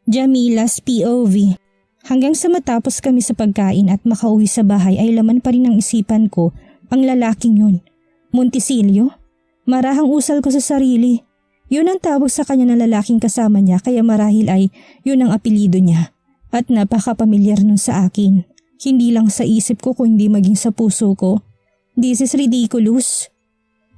Jamila's POV. Hanggang sa matapos kami sa pagkain at makauwi sa bahay ay laman pa rin ng isipan ko ang lalaking yun. Monticello? Marahang usal ko sa sarili. Yun ang tawag sa kanya ng lalaking kasama niya kaya marahil ay yun ang apelyido niya. At napaka-pamilyar nun sa akin. Hindi lang sa isip ko kundi maging sa puso ko. This is ridiculous.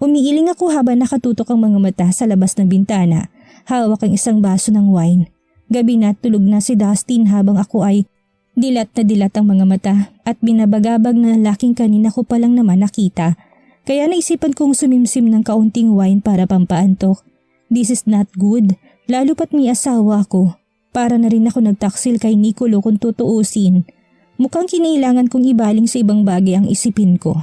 Umiiling ako habang nakatutok ang mga mata sa labas ng bintana. Hawak ang isang baso ng wine. Gabi na tulog na si Dustin habang ako ay dilat na dilat ang mga mata at binabagabag na lalaking kanina ko palang naman nakita. Kaya naisipan kong sumimsim ng kaunting wine para pampaantok. This is not good, lalo pat may asawa ako. Para na rin ako nagtaksil kay Nicolo kung tutuusin. Mukhang kinailangan kong ibaling sa ibang bagay ang isipin ko.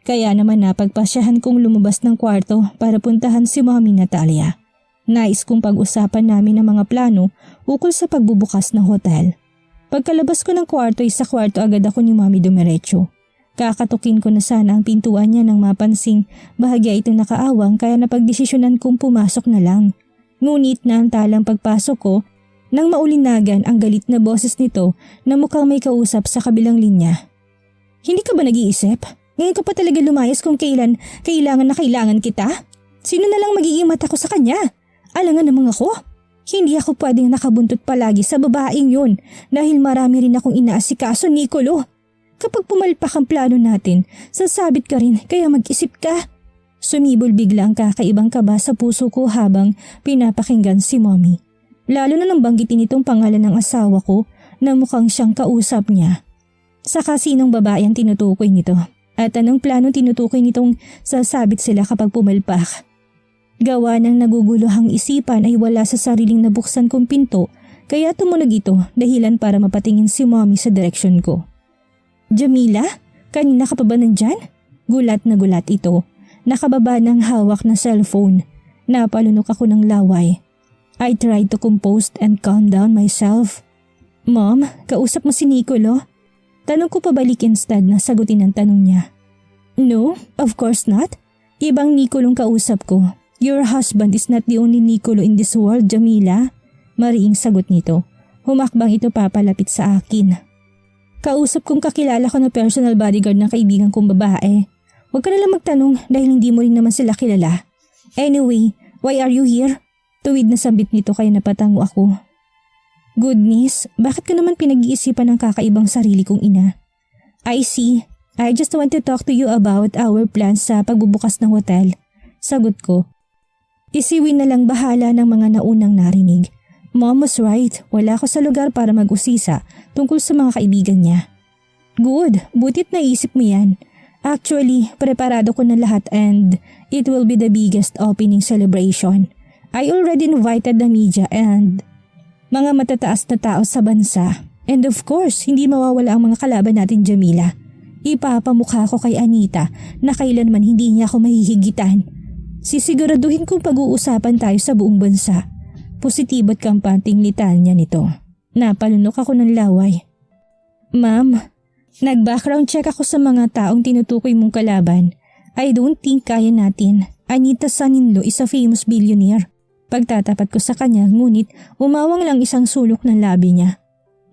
Kaya naman napagpasyahan kong lumabas ng kwarto para puntahan si Mommy Natalia. Nais kong pag-usapan namin ang mga plano ukol sa pagbubukas ng hotel. Pagkalabas ko ng kwarto ay sa kwarto agad ako ni Mommy dumiretso. Kakatukin ko na sana ang pintuan niya nang mapansing bahagya itong nakaawang kaya napagdesisyonan kong pumasok na lang. Ngunit naantalang pagpasok ko nang maulinagan ang galit na boses nito na mukhang may kausap sa kabilang linya. Hindi ka ba nag-iisip? Ngayon ka pa talaga lumayas kung kailan kailangan na kailangan kita? Sino na lang magiging mata ko sa kanya? Alangan namang ako. Hindi ako pwedeng nakabuntot palagi sa babaeng yun dahil marami rin akong inaasikaso, Nicolo. Kapag pumalpak ang plano natin, sasabit ka rin kaya mag-isip ka. Sumibol bigla ang kakaibang kaba sa puso ko habang pinapakinggan si Mommy. Lalo na nang banggitin itong pangalan ng asawa ko na mukhang siyang kausap niya. Saka sinong babae ang tinutukoy nito? At anong plano tinutukoy nitong sasabit sila kapag pumalpak? Gawa ng naguguluhang isipan ay wala sa sariling nabuksan kong pinto kaya tumunog ito dahilan para mapatingin si Mommy sa direksyon ko. Jamila, kanina ka pa ba nandyan? Gulat na gulat ito. Nakababa ng hawak na cellphone. Napalunok ako ng laway. I tried to compose and calm down myself. Mom, kausap mo si Nicolo? Tanong ko pabalik instead na sagutin ang tanong niya. No, of course not. Ibang Nicolong kausap ko. Your husband is not the only Nicolo in this world, Jamila. Mariing sagot nito. Humakbang ito papalapit sa akin. Kausap kong kakilala ko na personal bodyguard ng kaibigan kong babae. Huwag ka nalang magtanong dahil hindi mo rin naman sila kilala. Anyway, why are you here? Tuwid na sambit nito kaya napatango ako. Goodness, bakit ko naman pinag-iisipan ng kakaibang sarili kong ina? I see. I just want to talk to you about our plans sa pagbubukas ng hotel. Sagot ko. Isiwin na lang bahala ng mga naunang narinig. Mom was right, wala ako sa lugar para mag-usisa tungkol sa mga kaibigan niya. Good, butit naisip mo yan. Actually, preparado ko na lahat and it will be the biggest opening celebration. I already invited the media and mga matataas na tao sa bansa. And of course, hindi mawawala ang mga kalaban natin, Jamila. Ipapamukha ko kay Anita na kailanman hindi niya ako mahihigitan. Sisiguraduhin kong pag-uusapan tayo sa buong bansa. Positibo at kampanting litanya nito. Napalunok ako ng laway. Ma'am, nag-background check ako sa mga taong tinutukoy mong kalaban. I don't think kaya natin. Anita's son-in-law is a famous billionaire. Pagtatapat ko sa kanya ngunit umawang lang isang sulok ng labi niya.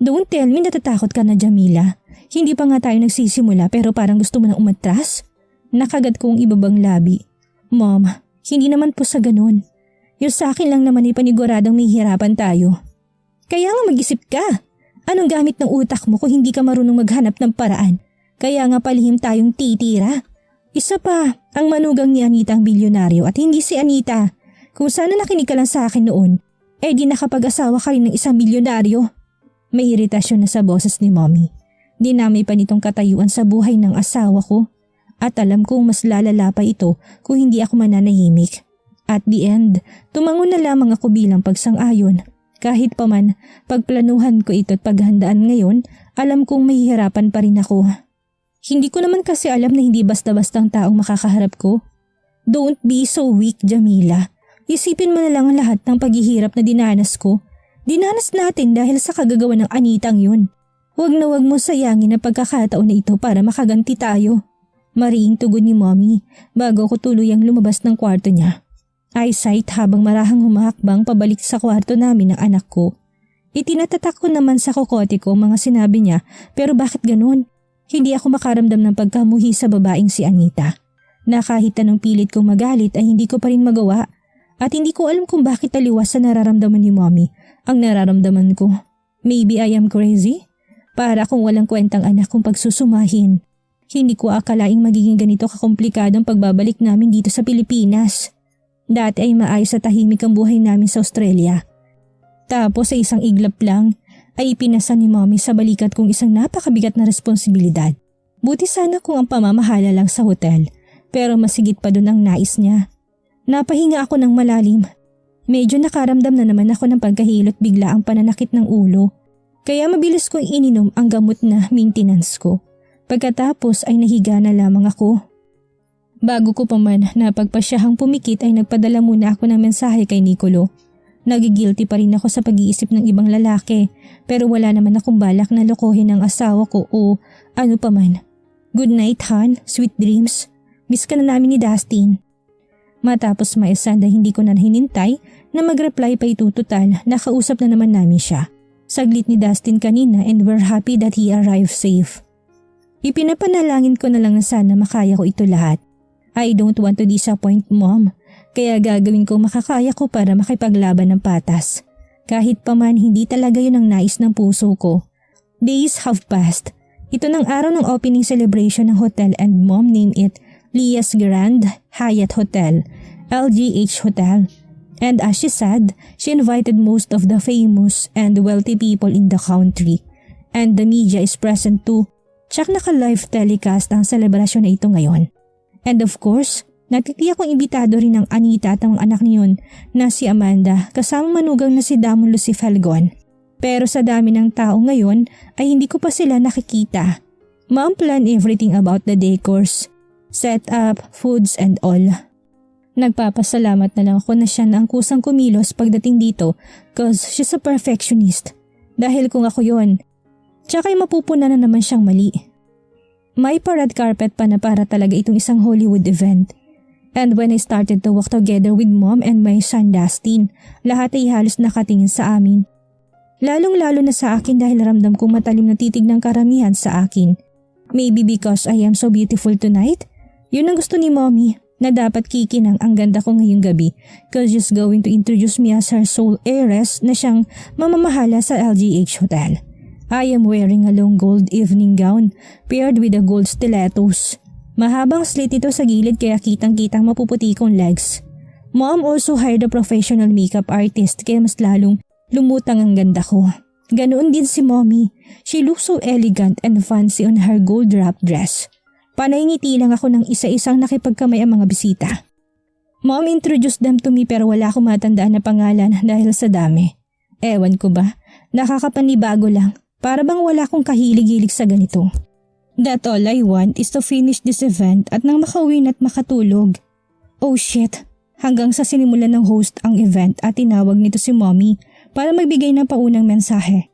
Don't tell me natatakot ka na, Jamila. Hindi pa nga tayo nagsisimula pero parang gusto mo na umatras? Nakagat kong ibabang labi. Mom, hindi naman po sa ganun. Yung sa akin lang naman ay paniguradang may hirapan tayo. Kaya nga mag-isip ka. Anong gamit ng utak mo kung hindi ka marunong maghanap ng paraan? Kaya nga palihim tayong titira. Isa pa, ang manugang ni Anita ang bilyonaryo at hindi si Anita. Kung sana nakinig ka lang sa akin noon, di nakapag-asawa ka rin ng isang bilyonaryo. May iritasyon na sa boses ni Mommy. Dinamay pa nitong katayuan sa buhay ng asawa ko. At alam kong mas lalala pa ito kung hindi ako mananahimik. At the end, tumango na lamang ako bilang pagsang-ayon. Kahit pa man, pagplanuhan ko ito at paghandaan ngayon, alam kong mahihirapan pa rin ako. Hindi ko naman kasi alam na hindi basta-bastang taong makakaharap ko. Don't be so weak, Jamila. Isipin mo na lang ang lahat ng paghihirap na dinanas ko. Dinanas natin dahil sa kagagawa ng Anitang yun. Huwag na huwag mo sayangin ang pagkakataon na ito para makaganti tayo. Mariing tugon ni Mommy bago ako tuluyang lumabas ng kwarto niya. I sighed habang marahang humahakbang pabalik sa kwarto namin ng anak ko. Itinatatak ko naman sa kokote ko mga sinabi niya, pero bakit ganun? Hindi ako makaramdam ng pagkamuhi sa babaeng si Anita. Na kahit anong pilit kong magalit ay hindi ko pa rin magawa. At hindi ko alam kung bakit taliwas sa nararamdaman ni Mommy ang nararamdaman ko. Maybe I am crazy? Para akong walang kwentang anak kong pagsusumahin. Hindi ko akalaing magiging ganito kakomplikado ang pagbabalik namin dito sa Pilipinas. Dati ay maayos at tahimik ang buhay namin sa Australia. Tapos sa isang iglap lang ay ipinasa ni Mommy sa balikat kong isang napakabigat na responsibilidad. Buti sana kung ang pamamahala lang sa hotel, pero masigit pa dun ang nais niya. Napahinga ako ng malalim. Medyo nakaramdam na naman ako ng pagkahilot bigla ang pananakit ng ulo. Kaya mabilis kong ininom ang gamot na maintenance ko. Pagkatapos ay nahiga na lamang ako. Bago ko pa man napagpasyahang pumikit ay nagpadala muna ako ng mensahe kay Nicolo. Nagigilty pa rin ako sa pag-iisip ng ibang lalaki pero wala naman akong balak na lokohin ang asawa ko o ano pa man. Good night, hon. Sweet dreams. Miss ka na namin ni Dustin. Matapos maisanda hindi ko na hinintay na mag-reply pa ito total, nakausap na naman namin siya. Saglit ni Dustin kanina and we're happy that he arrived safe. Ipinapanalangin ko na lang na sana makaya ko ito lahat. I don't want to disappoint Mom. Kaya gagawin ko makakaya ko para makipaglaban ng patas. Kahit pa man hindi talaga yun ang nais ng puso ko. Days have passed. Ito ng araw ng opening celebration ng hotel and Mom named it Leah's Grand Hyatt Hotel, LGH Hotel. And as she said, she invited most of the famous and wealthy people in the country. And the media is present too. Tsak naka-live telecast ang selebrasyon na ito ngayon. And of course, natitiyak kong imbitado rin ng Anita at ang anak niyon na si Amanda kasama manugang na si Damon Lucifelgon. Pero sa dami ng tao ngayon ay hindi ko pa sila nakikita. Mom planned everything about the decors, set up, foods and all. Nagpapasalamat na lang ako na siya na ang kusang kumilos pagdating dito cause she's a perfectionist. Dahil kung ako yon, tsaka ay mapupuna na naman siyang mali. May pa-red carpet pa na para talaga itong isang Hollywood event. And when I started to walk together with Mom and my son Dustin, lahat ay halos nakatingin sa amin. Lalong-lalo na sa akin dahil ramdam kong matalim na titig ng karamihan sa akin. Maybe because I am so beautiful tonight? Yun ang gusto ni Mommy, na dapat kikinang ang ganda ko ngayong gabi cause she's going to introduce me as her sole heiress na siyang mamamahala sa LGH Hotel. I am wearing a long gold evening gown paired with a gold stilettos. Mahabang slit ito sa gilid kaya kitang-kitang mapuputi kong legs. Mom also hired a professional makeup artist kaya mas lalong lumutang ang ganda ko. Ganoon din si Mommy. She looks so elegant and fancy on her gold wrap dress. Panay ngiti lang ako ng isa-isang nakipagkamay ang mga bisita. Mom introduced them to me pero wala akong matandaan na pangalan dahil sa dami. Ewan ko ba, nakakapanibago lang. Para bang wala akong kahilig-hilig sa ganito. That all I want is to finish this event at nang makauwi at makatulog. Oh shit, hanggang sa sinimulan ng host ang event at tinawag nito si Mommy para magbigay ng paunang mensahe.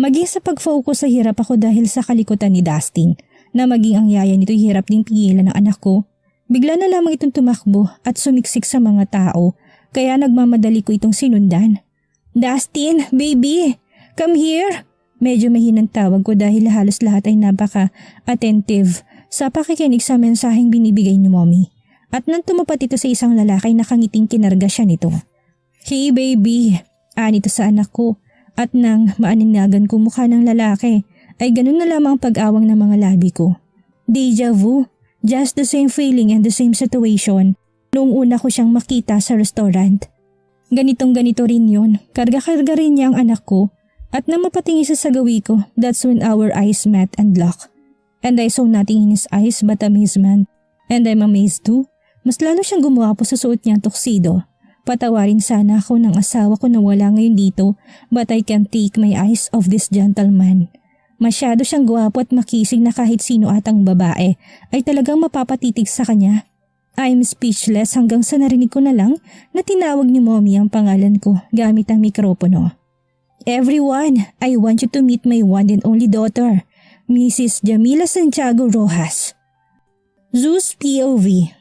Maging sa pag-focus sa hirap ako dahil sa kalikutan ni Dustin na maging ang yaya nito hirap ding pigilan ng anak ko. Bigla na lamang itong tumakbo at sumiksik sa mga tao kaya nagmamadali ko itong sinundan. Dustin, baby, come here! Medyo mahinang tawag ko dahil halos lahat ay napaka-attentive sa pakikinig sa mensaheng binibigay ni Mommy. At nang tumapat ito sa isang lalaki nakangiting kinarga siya nito. Hey baby, anito sa anak ko. At nang maaninagan ko mukha ng lalaki ay ganun na lamang ang pag-awang ng mga labi ko. Deja vu, just the same feeling and the same situation noong una ko siyang makita sa restaurant. Ganitong-ganito rin yun, karga-karga rin niya ang anak ko. At nang mapatingin sa sagawi ko, that's when our eyes met and locked. And I saw nothing in his eyes but amazement. And I'm amazed too. Mas lalo siyang gumuwapo sa suot niyang tuxedo. Patawarin sana ako ng asawa ko na wala ngayon dito, but I can't take my eyes off this gentleman. Masyado siyang guwapo at makisig na kahit sino atang babae ay talagang mapapatitig sa kanya. I'm speechless hanggang sa narinig ko na lang na tinawag ni Mommy ang pangalan ko gamit ang mikropono. Everyone, I want you to meet my one and only daughter, Mrs. Jamila Santiago Rojas. Zeus POV.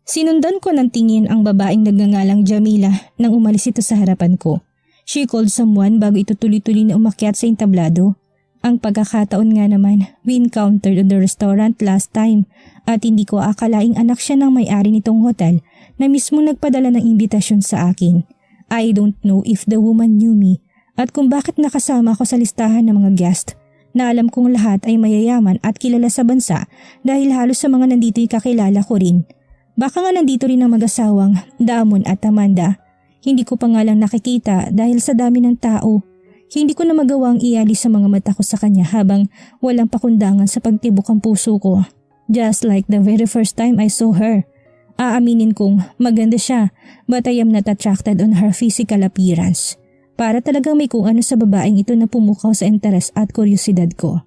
Sinundan ko ng tingin ang babaeng nagngangalang Jamila nang umalis ito sa harapan ko. She called someone bago ito tuloy-tuloy na umakyat sa entablado. Ang pagkakataon nga naman, we encountered at the restaurant last time at hindi ko akalaing anak siya ng may-ari nitong hotel na mismo nagpadala ng imbitasyon sa akin. I don't know if the woman knew me at kung bakit nakasama ko sa listahan ng mga guest na alam kong lahat ay mayayaman at kilala sa bansa dahil halos sa mga nandito'y kakilala ko rin. Baka nga nandito rin ang mag-asawang Damon at Amanda. Hindi ko pa nga lang nakikita dahil sa dami ng tao. Hindi ko na magawang iali sa mga mata ko sa kanya habang walang pakundangan sa pagtibok ang puso ko. Just like the very first time I saw her. Aaminin kong maganda siya but I am not attracted on her physical appearance. Para talagang may kung ano sa babaeng ito na pumukaw sa interes at kuryosidad ko.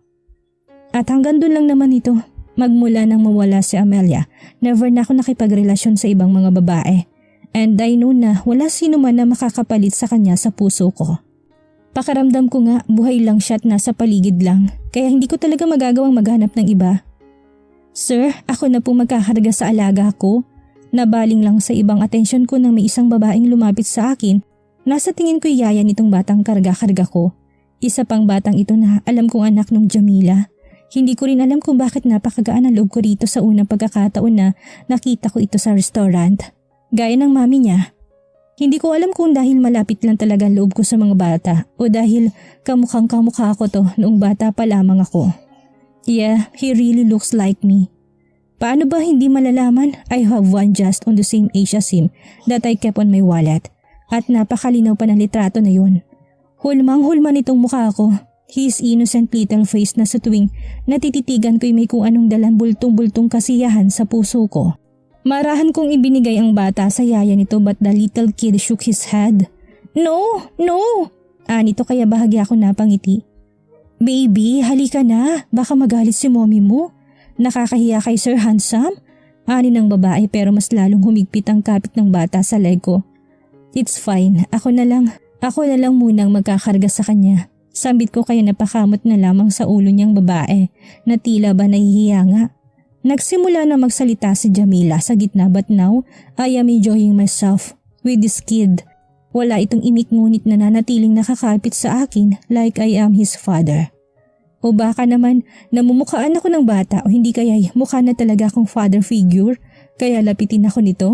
At hanggang doon lang naman ito. Magmula nang mawala si Amelia, never na ako nakipagrelasyon sa ibang mga babae. And I know na wala sino man na makakapalit sa kanya sa puso ko. Pakaramdam ko nga buhay lang siya at nasa paligid lang, kaya hindi ko talaga magagawang maghanap ng iba. Sir, ako na po magkakarga sa alaga ko. Nabaling lang sa ibang atensyon ko nang may isang babaeng lumapit sa akin. Nasa tingin ko'y yaya nitong batang karga-karga ko. Isa pang batang ito na alam kong anak ng Jamila. Hindi ko rin alam kung bakit napakagaan ang loob ko rito sa unang pagkakataon na nakita ko ito sa restaurant. Gaya ng mami niya. Hindi ko alam kung dahil malapit lang talaga ang loob ko sa mga bata o dahil kamukhang kamukha ko to noong bata pa lamang ako. Yeah, he really looks like me. Paano ba hindi malalaman? I have one just on the same age as him that I kept on my wallet. At napakalinaw pa ng litrato na yun. Hulmang-hulma nitong mukha ko. His innocent little face na sa tuwing natititigan ko'y may kung anong dalang bultong-bultong kasiyahan sa puso ko. Marahan kong ibinigay ang bata sa yaya nito but the little kid shook his head. No! No! Nito kaya bahagya ako napangiti. Baby, halika na. Baka magalit si mommy mo. Nakakahiya kay Sir Handsome? Ani ng babae pero mas lalong humigpit ang kapit ng bata sa leg ko. It's fine. Ako na lang munang magkakarga sa kanya. Sambit ko kaya napakamot na lamang sa ulo niyang babae na tila ba nahihiya nga. Nagsimula na magsalita si Jamila sa gitna but now I am enjoying myself with this kid. Wala itong imik ngunit nananatiling nakakapit sa akin like I am his father. O baka naman namumukhaan ako ng bata o hindi kaya'y mukha na talaga akong father figure kaya lapitin ako nito.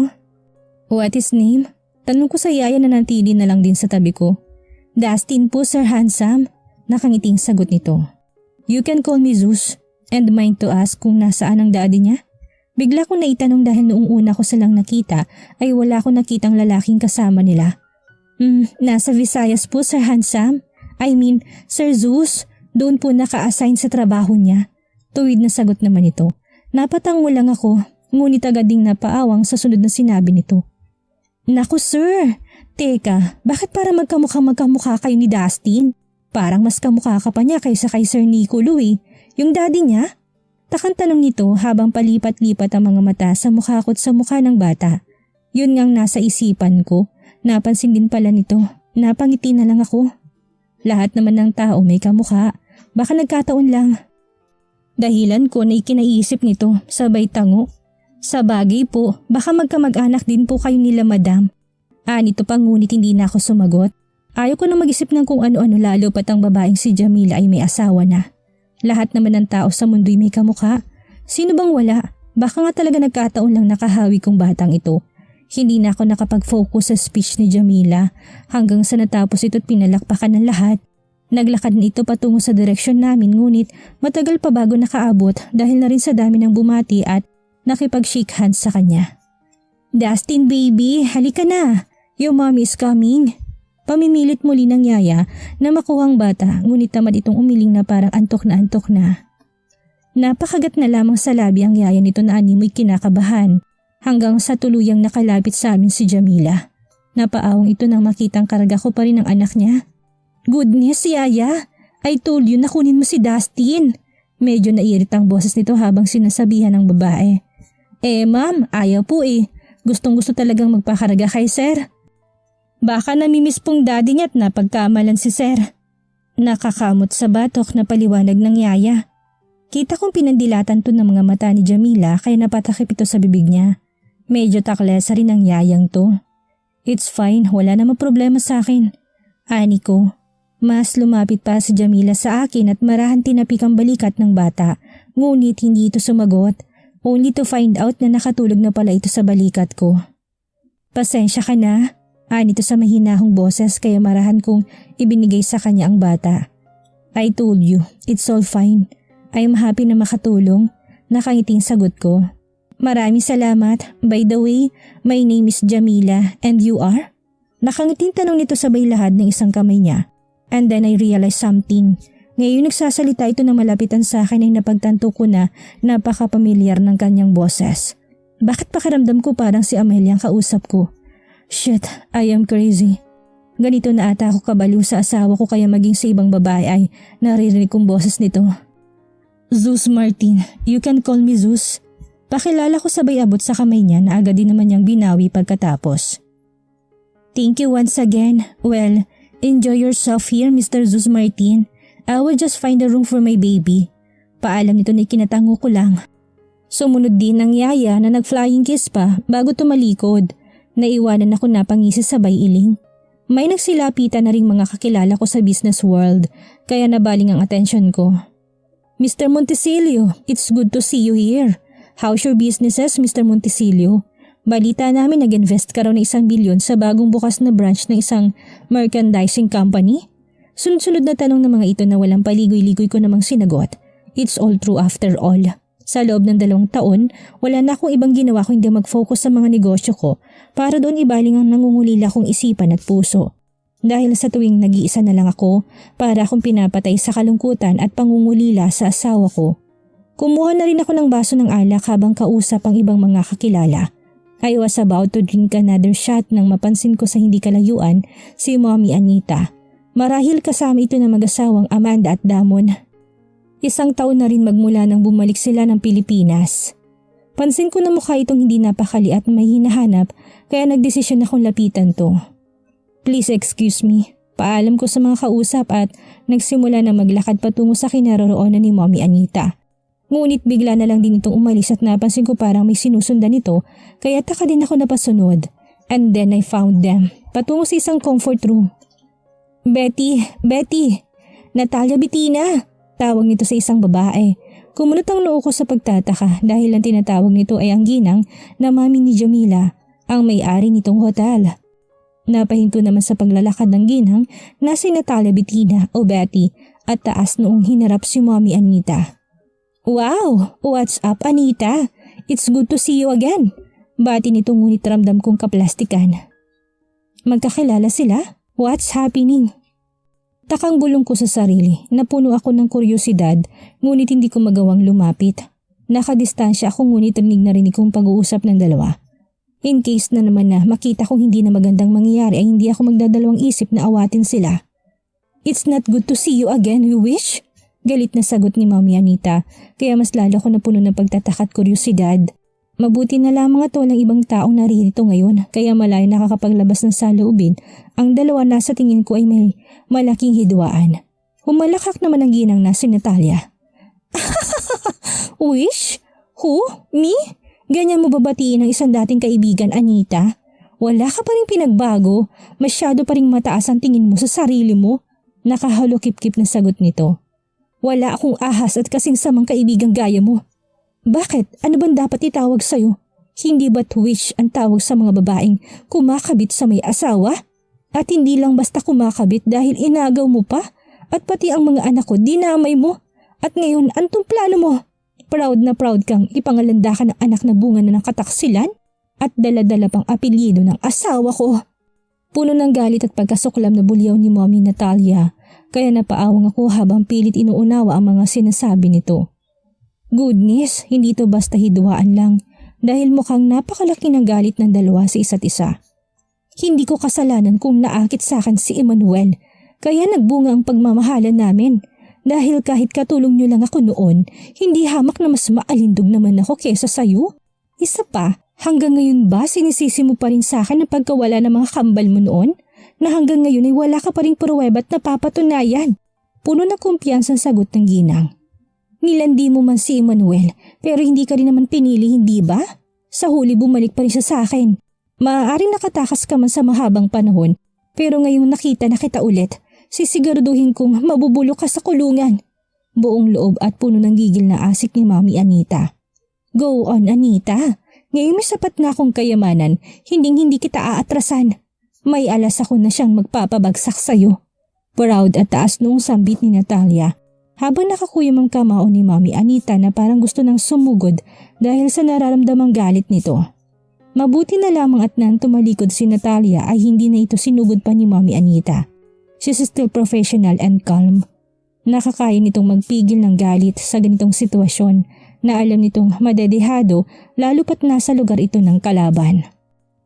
What is name? Tanong ko sa yaya na nantili na lang din sa tabi ko. Dustin po, Sir Handsome. Nakangiting sagot nito. You can call me Zeus and mind to ask kung nasaan ang daddy niya. Bigla kong naitanong dahil noong una ko silang nakita ay wala akong nakitang lalaking kasama nila. Nasa Visayas po, Sir Handsome. I mean, Sir Zeus, doon po naka-assign sa trabaho niya. Tuwid na sagot naman ito. Napatango lang ako, ngunit agad ding napaawang sa sunod na sinabi nito. Naku sir, teka, bakit para magkamukha kayo ni Dustin? Parang mas kamukha ka pa niya kaysa kay Sir Nicolo yung daddy niya? Takang tanong nito habang palipat-lipat ang mga mata sa mukha ko't sa mukha ng bata. Yun ngang nasa isipan ko, napansin din pala nito, napangiti na lang ako. Lahat naman ng tao may kamukha, baka nagkataon lang. Dahilan ko na ikinaisip nito, sabay tango. Sa bagay po, baka magkamag-anak din po kayo nila madam. Nito pa ngunit hindi na ako sumagot. Ayaw ko na mag-isip ng kung ano-ano lalo pat ang babaeng si Jamila ay may asawa na. Lahat naman ng tao sa mundo'y may kamukha. Sino bang wala? Baka nga talaga nagkataon lang nakahawi kong batang ito. Hindi na ako nakapag-focus sa speech ni Jamila hanggang sa natapos ito't pinalakpakan ng lahat. Naglakad na ito patungo sa direksyon namin ngunit matagal pa bago nakaabot dahil na rin sa dami ng bumati at nakipag-shake hands sa kanya. Dustin baby, halika na. Your mommy is coming. Pamimilit muli ng yaya na makuha ang bata ngunit tamad itong umiling na parang antok na antok na. Napakagat na lamang sa labi ang yaya nito na animoy kinakabahan hanggang sa tuluyang nakalapit sa amin si Jamila. Napaawang ito nang makitang karga ko pa rin ang anak niya. Goodness yaya, I told you na kunin mo si Dustin. Medyo naiirit ang boses nito habang sinasabihan ng babae. Ma'am, ayaw po Gustong gusto talagang magpakarga kay sir. Baka namimiss pong daddy niya at napagkamalan si sir. Nakakamot sa batok na paliwanag ng yaya. Kita kong pinandilatan to ng mga mata ni Jamila kaya napatakip ito sa bibig niya. Medyo taklesa rin ang yayang to. It's fine, wala namang problema sa akin. Ani ko. Mas lumapit pa si Jamila sa akin at marahan tinapik ang balikat ng bata. Ngunit hindi ito sumagot. Only to find out na nakatulog na pala ito sa balikat ko. Pasensya ka na. Ani ito sa mahinahong boses kaya marahan kong ibinigay sa kanya ang bata. I told you, it's all fine. I'm happy na makatulong. Nakangiting sagot ko. Maraming salamat. By the way, my name is Jamila and you are? Nakangiting tanong nito sabay lahad ng isang kamay niya. And then I realized something. Ngayon nagsasalita ito na malapitan sa akin ay napagtanto ko na napaka-pamilyar ng kanyang boses. Bakit pakiramdam ko parang si Amelia ang kausap ko? Shit, I am crazy. Ganito na ata ako kabaliw sa asawa ko kaya maging sa ibang babae ay naririnig kong boses nito. Zeus Martin, you can call me Zeus. Pakilala ko sabay abot sa kamay niya na agad din naman niyang binawi pagkatapos. Thank you once again. Well, enjoy yourself here, Mr. Zeus Martin. I will just find a room for my baby. Paalam nito na ikinatango ko lang. Sumunod din ang yaya na nag-flying kiss pa bago tumalikod. Naiwanan ako napangisi sabay iling. May nagsilapitan na ring mga kakilala ko sa business world kaya nabaling ang atensyon ko. Mr. Montesilio, it's good to see you here. How's your businesses, Mr. Montesilio? Balita namin nag-invest ka raw ng 1 bilyon sa bagong bukas na branch ng isang merchandising company. Sunod-sunod na tanong ng mga ito na walang paligoy-ligoy ko namang sinagot. It's all true after all. Sa loob ng 2 taon, wala na akong ibang ginawa kundi mag-focus sa mga negosyo ko para doon ibaling ang nangungulila kong isipan at puso. Dahil sa tuwing nag-iisa na lang ako, para akong pinapatay sa kalungkutan at pangungulila sa asawa ko. Kumuha na rin ako ng baso ng alak habang kausap ang ibang mga kakilala. I was about to drink another shot nang mapansin ko sa hindi kalayuan si Mommy Anita. Marahil kasama ito ng mag-asawang Amanda at Damon. 1 taon na rin magmula nang bumalik sila ng Pilipinas. Pansin ko na mukha itong hindi napakali at may hinahanap kaya nagdesisyon akong lapitan to. Please excuse me. Paalam ko sa mga kausap at nagsimula na maglakad patungo sa kinaroroonan ni Mommy Anita. Ngunit bigla na lang din itong umalis at napansin ko parang may sinusundan ito kaya taka din ako napasunod. And then I found them. Patungo sa isang comfort room. Betty! Natalia Bettina! Tawag nito sa isang babae. Kumunot ang noo ko sa pagtataka dahil ang tinatawag nito ay ang ginang na mami ni Jamila, ang may-ari nitong hotel. Napahinto naman sa paglalakad ng ginang na si Natalia Bettina o Betty at taas noong hinarap si Mommy Anita. Wow! What's up, Anita? It's good to see you again. Bati nito ngunit ramdam kong kaplastikan. Magkakilala sila? What's happening? Takang bulong ko sa sarili. Napuno ako ng kuryosidad ngunit hindi ko magawang lumapit. Nakadistansya ako ngunit rinig kong pag-uusap ng dalawa. In case na naman na makita kong hindi na magandang mangyayari ay hindi ako magdadalawang isip na awatin sila. It's not good to see you again, you wish? Galit na sagot ni Mommy Anita kaya mas lalo ko napuno ng pagtataka at kuryosidad. Mabuti na lamang ito ng ibang taong naririto ngayon kaya malayo nakakapaglabas ng saloobin. Ang dalawa na sa tingin ko ay may malaking hidwaan. Humalakak naman ang ginang na si Natalia. Wish? Who? Me? Ganyan mo babatiin ang isang dating kaibigan, Anita? Wala ka pa rin pinagbago. Masyado pa rin mataas ang tingin mo sa sarili mo. Nakahalokip-kip na sagot nito. Wala akong ahas at kasing samang kaibigang gaya mo. Bakit? Ano bang dapat itawag sa'yo? Hindi ba't wish ang tawag sa mga babaeng kumakabit sa may asawa? At hindi lang basta kumakabit dahil inagaw mo pa? At pati ang mga anak ko dinamay mo? At ngayon, antong plano mo? Proud na proud kang ipangalanda ka ng anak na bunga na ng kataksilan? At dala-dala pang apelyido ng asawa ko. Puno ng galit at pagkasuklam na bulyaw ni Mommy Natalia. Kaya napaawang ako habang pilit inuunawa ang mga sinasabi nito. Goodness, hindi to basta hidwaan lang dahil mukhang napakalaki ng galit ng dalawa sa isa't isa. Hindi ko kasalanan kung naakit sa akin si Emmanuel kaya nagbunga ang pagmamahalan namin dahil kahit katulong niyo lang ako noon, hindi hamak na mas maalindog naman ako kesa sayo. Isa pa, hanggang ngayon ba sinisisi mo pa rin sa akin ang pagkawala ng mga kambal mo noon? Na hanggang ngayon ay wala ka pa rin pruweba at napapatunayan. Puno ng kumpiyansang sagot ng ginang. Nilandi mo man si Emmanuel pero hindi ka rin naman pinili, hindi ba? Sa huli bumalik pa rin siya sa akin. Maaaring nakatakas ka man sa mahabang panahon Pero ngayong nakita na kita ulit, sisiguraduhin kong mabubulok ka sa kulungan. Buong loob at puno ng gigil na asik ni Mami Anita. Go on, Anita. Ngayon may sapat na akong kayamanan, hindi kita aatrasan. May alas ako na siyang magpapabagsak sa'yo. Proud at taas noong sambit ni Natalia. Habang nakakuyom ang kamao ni Mami Anita na parang gusto nang sumugod dahil sa nararamdamang galit nito. Mabuti na lamang at nang tumalikod si Natalia ay hindi na ito sinugod pa ni Mami Anita. She's still professional and calm. Nakakaya nitong magpigil ng galit sa ganitong sitwasyon na alam nitong madedehado lalo pat nasa lugar ito ng kalaban.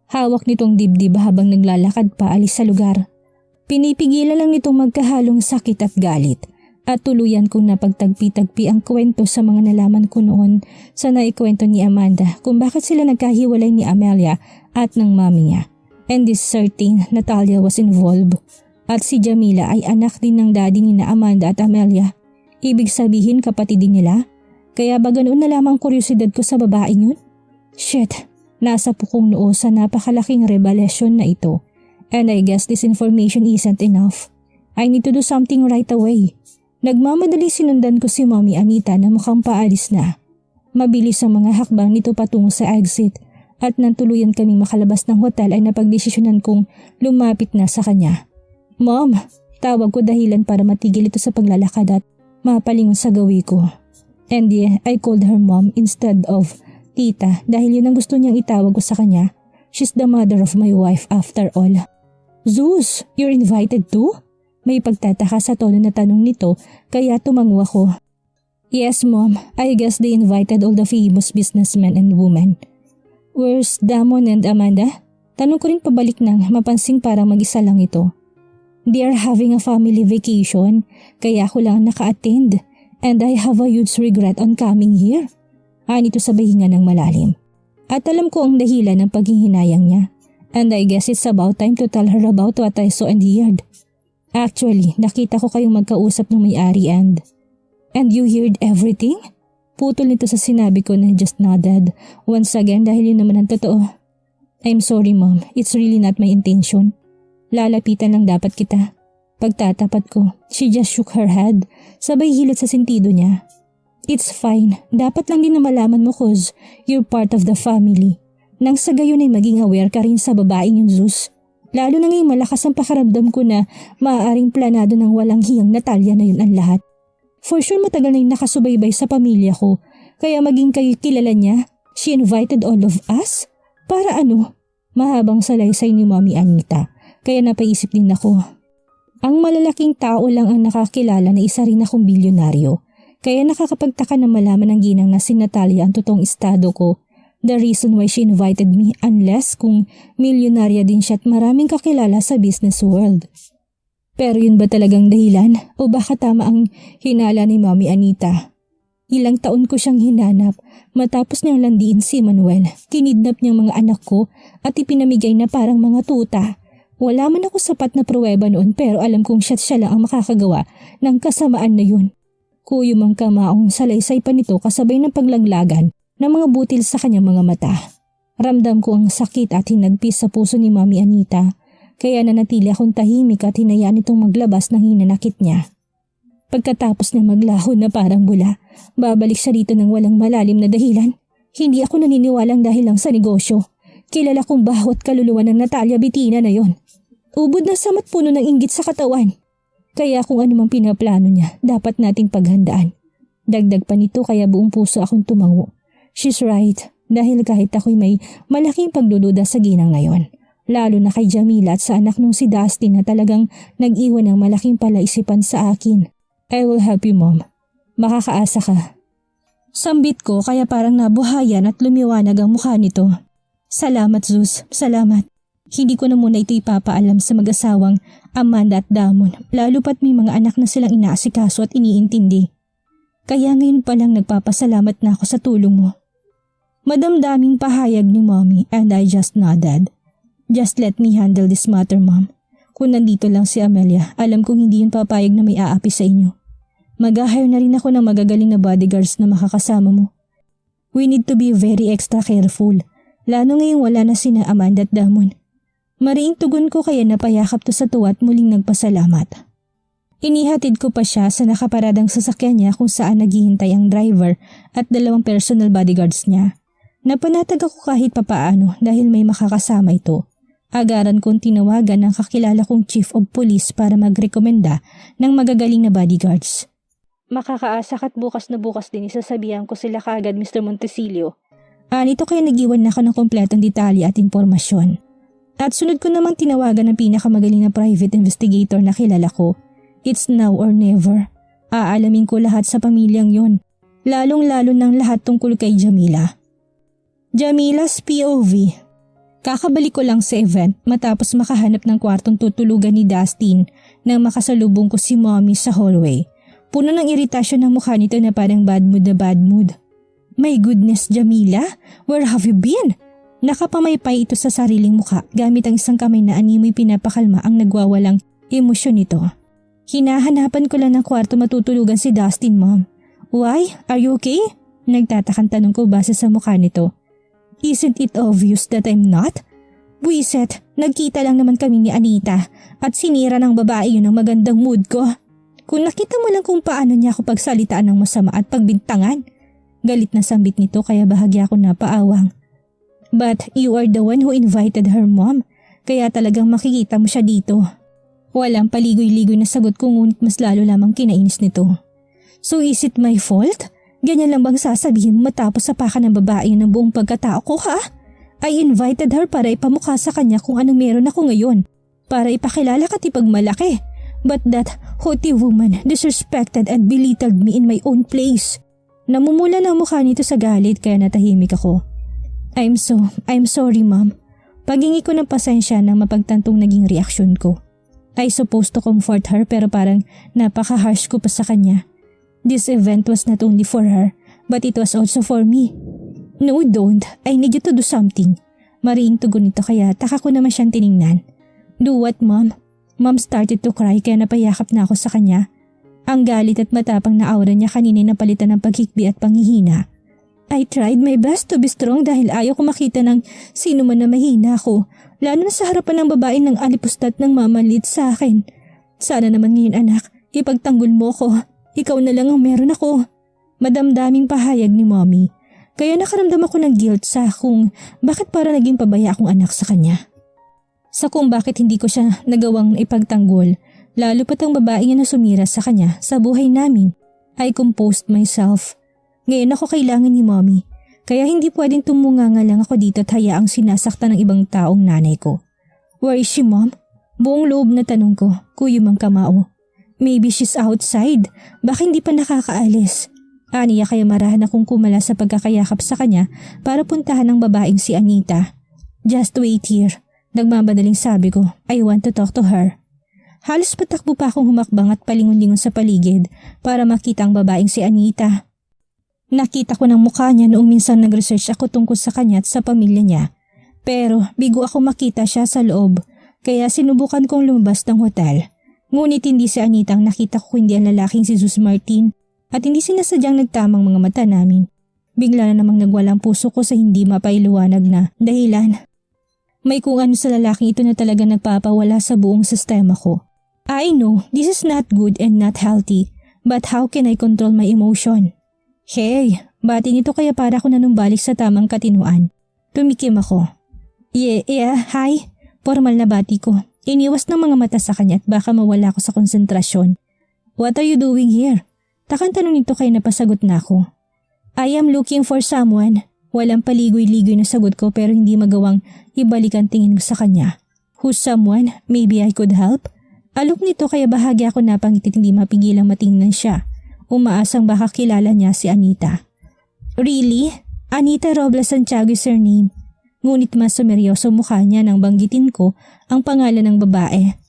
Hawak nitong dibdib habang naglalakad pa alis sa lugar. Pinipigilan lang nitong magkahalong sakit at galit at tuluyan kong napagtagpi-tagpi ang kwento sa mga nalaman ko noon sa naikwento ni Amanda kung bakit sila nagkahiwalay ni Amelia at ng mami niya. And this certain Natalia was involved. At si Jamila ay anak din ng daddy ni na Amanda at Amelia. Ibig sabihin kapatid din nila? Kaya ba ganoon na lamang kuryosidad ko sa babaeng yun? Shit, nasa pukong noo sa napakalaking revelation na ito. And I guess this information isn't enough. I need to do something right away. Nagmamadali sinundan ko si Mommy Anita na mukhang paalis na. Mabilis ang mga hakbang nito patungo sa exit at nang tuluyan kaming makalabas ng hotel ay napagdesisyonan kong lumapit na sa kanya. Mom, tawag ko dahilan para matigil ito sa paglalakad at mapalingon sa gawi ko. And yeah, I called her mom instead of tita dahil yun ang gusto niyang itawag ko sa kanya. She's the mother of my wife after all. Zeus, you're invited too? May pagtataka sa tono na tanong nito kaya tumango ako. Yes mom, I guess they invited all the famous businessmen and women. Where's Damon and Amanda? Tanong ko rin pabalik nang mapansing parang mag-isa lang ito. They are having a family vacation kaya ako lang naka-attend and I have a huge regret on coming here. Nito sa bahinga ng malalim. At alam ko ang dahilan ng paghihinayang niya and I guess it's about time to tell her about what I saw and heard. Actually, nakita ko kayong magkausap ng may-ari and you heard everything? Putol nito sa sinabi ko na just nodded once again dahil yun naman ang totoo. I'm sorry mom, it's really not my intention. Lalapitan lang dapat kita. Pagtatapat ko, she just shook her head, sabay hilot sa sentido niya. It's fine, dapat lang din na malaman mo cause you're part of the family. Nang sa gayon ay maging aware ka rin sa babaeng yung Zeus. Lalo na ngayong malakas ang pakaramdam ko na maaaring planado ng walang hiyang Natalia na yun ang lahat. For sure matagal na yung nakasubaybay sa pamilya ko, kaya maging kayo kilala niya, she invited all of us? Para ano? Mahabang salaysay ni Mommy Anita, kaya napaisip din ako. Ang malalaking tao lang ang nakakilala na isa rin akong bilyonaryo, kaya nakakapagtaka na malaman ng ginang na si Natalia ang totoong estado ko. The reason why she invited me unless kung milyonarya din siya at maraming kakilala sa business world. Pero yun ba talagang dahilan o baka tama ang hinala ni Mommy Anita? Ilang taon ko siyang hinanap matapos niyang landiin si Manuel. Kinidnap niyang mga anak ko at ipinamigay na parang mga tuta. Wala man ako sapat na pruweba noon pero alam kong siya lang ang makakagawa ng kasamaan na yun. Kuyom ang kamaong salaysay pa nito kasabay ng paglaglagan ng mga butil sa kanyang mga mata. Ramdam ko ang sakit at hinagpis sa puso ni Mommy Anita, kaya nanatili akong tahimik at hinayaan itong maglabas ng hinanakit niya. Pagkatapos niya maglaho na parang bula, babalik siya dito ng walang malalim na dahilan. Hindi ako naniniwalang dahil lang sa negosyo. Kilala kong baho at kaluluwa ng Natalia Bettina na yon. Ubod na samat puno ng inggit sa katawan. Kaya kung ano mang pinaplano niya, dapat nating paghandaan. Dagdag pa nito kaya buong puso akong tumango. She's right, dahil kahit ako'y may malaking pagdududa sa ginang ngayon. Lalo na kay Jamila at sa anak nung si Dustin na talagang nag-iwan ng malaking palaisipan sa akin. I will help you mom. Makakaasa ka. Sambit ko kaya parang nabuhayan at lumiwanag ang mukha nito. Salamat Zeus, salamat. Hindi ko na muna ito ipapaalam sa mag-asawang Amanda at Damon, lalo pat may mga anak na silang inaasikaso at iniintindi. Kaya ngayon pa lang nagpapasalamat na ako sa tulong mo. Madamdaming pahayag ni Mommy and I just nodded. Just let me handle this matter, Mom. Kung nandito lang si Amelia, alam kong hindi yun papayag na may aapi sa inyo. Mag-hire na rin ako ng magagaling na bodyguards na makakasama mo. We need to be very extra careful, lalo ngayong wala na sina Amanda at Damon. Mariing tugon ko kaya napayakap to sa tuwa at muling nagpasalamat. Inihatid ko pa siya sa nakaparadang sasakyan niya kung saan naghihintay ang driver at 2 personal bodyguards niya. Napanatag ako kahit papaano dahil may makakasama ito. Agaran kong tinawagan ng kakilala kong chief of police para magrekomenda ng magagaling na bodyguards. Makakaasa at bukas na bukas din isasabihan ko sila kaagad, Mr. Montesilio. Nito kaya nagiwan na ako ng kompletong detalye at impormasyon. At sunod ko namang tinawagan ng pinakamagaling na private investigator na kilala ko. It's now or never. Aalamin ko lahat sa pamilyang yon. Lalong-lalo ng lahat tungkol kay Jamila. Jamila's POV. Kakabalik ko lang sa event matapos makahanap ng kwartong tutulugan ni Dustin nang makasalubong ko si Mommy sa hallway. Puno ng iritasyon ng mukha nito na parang bad mood na bad mood. My goodness, Jamila, where have you been? Nakapamaypay ito sa sariling mukha gamit ang isang kamay na animoy pinapakalma ang nagwawalang emosyon nito. Hinahanapan ko lang ng kwarto matutulugan si Dustin, Mom. Why? Are you okay? Nagtatakang tanong ko base sa mukha nito. Isn't it obvious that I'm not? Buiset, nagkita lang naman kami ni Anita at sinira ng babae yun ang magandang mood ko. Kung nakita mo lang kung paano niya ako pagsalitaan ng masama at pagbintangan. Galit na sambit nito kaya bahagya ako napaawang. But you are the one who invited her, Mom. Kaya talagang makikita mo siya dito. Walang paligoy-ligoy na sagot ko ngunit mas lalo lamang kinainis nito. So is it my fault? Ganyan lang bang sasabihin mo matapos sapakan ng babae ng buong pagkatao ko, ha? I invited her para ipamukha sa kanya kung anong meron ako ngayon. Para ipakilala ka tipag malaki. But that haughty woman disrespected and belittled me in my own place. Namumula na ang mukha nito sa galit kaya natahimik ako. I'm sorry, Mom. Paghingi ko ng pasensya nang mapagtantong naging reaksyon ko. I supposed to comfort her pero parang napaka-harsh ko pa sa kanya. This event was not only for her, but it was also for me. No, don't. I need you to do something. Mariing tugon nito kaya taka ko naman siyang tiningnan. Do what, Mom? Mom started to cry kaya napayakap na ako sa kanya. Ang galit at matapang na aura niya kanina napalitan ng paghikbi at panghihina. I tried my best to be strong dahil ayaw ko makita ng sino man na mahina ako. Lalo na sa harapan ng babae ng alipustat ng mamalit sa akin. Sana naman ngayon, anak, ipagtanggol mo ko. Ikaw na lang ang meron ako. Madamdaming pahayag ni Mommy. Kaya nakaramdam ako ng guilt sa kung bakit para naging pabaya akong anak sa kanya. Sa kung bakit hindi ko siya nagawang ipagtanggol, lalo pat ang babae niya na sumira sa kanya sa buhay namin. I composed myself. Ngayon ako kailangan ni Mommy. Kaya hindi pwedeng tumunganga lang ako dito at hayaang sinasaktan ng ibang taong nanay ko. Where is she, Mom? Buong loob na tanong ko, kuyum ang kamao. Maybe she's outside. Baka hindi pa nakakaalis. Aniya kaya marahan akong kumala sa pagkakayakap sa kanya para puntahan ng babaeng si Anita. Just wait here. Nagmamadaling sabi ko, I want to talk to her. Halos patakbo pa akong humakbang at palingon-lingon sa paligid para makita ang babaeng si Anita. Nakita ko ng mukha niya noong minsan nag-research ako tungkol sa kanya at sa pamilya niya. Pero bigo ako makita siya sa loob kaya sinubukan kong lumabas ng hotel. Ngunit hindi si Anita ang nakita ko kundi ang lalaking si Jesus Martin at hindi sinasadyang nagtamang mga mata namin. Bigla na namang nagwalang puso ko sa hindi mapailuwanag na dahilan. May kung ano sa lalaking ito na talaga nagpapawala sa buong sistema ko. I know this is not good and not healthy, but how can I control my emotion? Hey, bating ito kaya para ko nanumbalik sa tamang katinuan. Tumikim ako. Yeah, hi. Formal na bati ko. Iniwas ng mga mata sa kanya at baka mawala ako sa konsentrasyon. What are you doing here? Takang tanong nito kaya napasagot na ako. I am looking for someone. Walang paligoy-ligoy na sagot ko pero hindi magawang ibalik ang tingin ko sa kanya. Who's someone? Maybe I could help? Alok nito kaya bahagi ako napangitit hindi mapigilang matingnan siya. Umaasang baka kilala niya si Anita. Really? Anita Robles Santiago is her name. Ngunit mas sumeryoso mukha niya nang banggitin ko ang pangalan ng babae.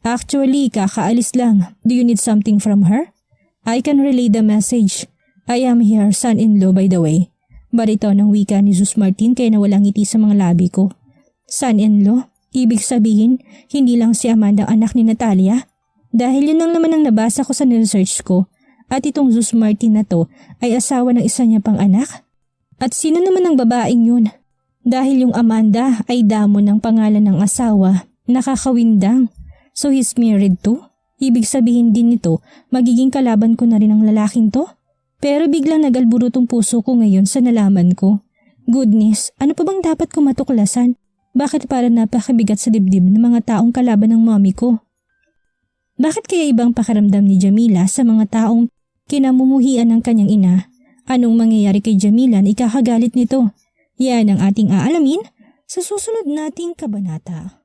Actually, kakaalis lang. Do you need something from her? I can relay the message. I am her son-in-law by the way. Barito ng wika ni Jesus Martin kaya nawalang ngiti sa mga labi ko. Son-in-law? Ibig sabihin, hindi lang si Amanda ang anak ni Natalia? Dahil yun ang naman ang nabasa ko sa research ko. At itong Jesus Martin na to ay asawa ng isa niya pang anak? At sino naman ang babaeng yun? Dahil yung Amanda ay damo ng pangalan ng asawa, nakakawindang. So he's married too? Ibig sabihin din nito, magiging kalaban ko na rin ang lalaking to? Pero biglang nagalburutong puso ko ngayon sa nalaman ko. Goodness, ano pa bang dapat ko matuklasan? Bakit para napakabigat sa dibdib ng mga taong kalaban ng mommy ko? Bakit kaya ibang pakiramdam ni Jamila sa mga taong kinamumuhian ng kanyang ina? Anong mangyayari kay Jamila na ikakagalit nito? Yan ang ating aalamin sa susunod nating kabanata.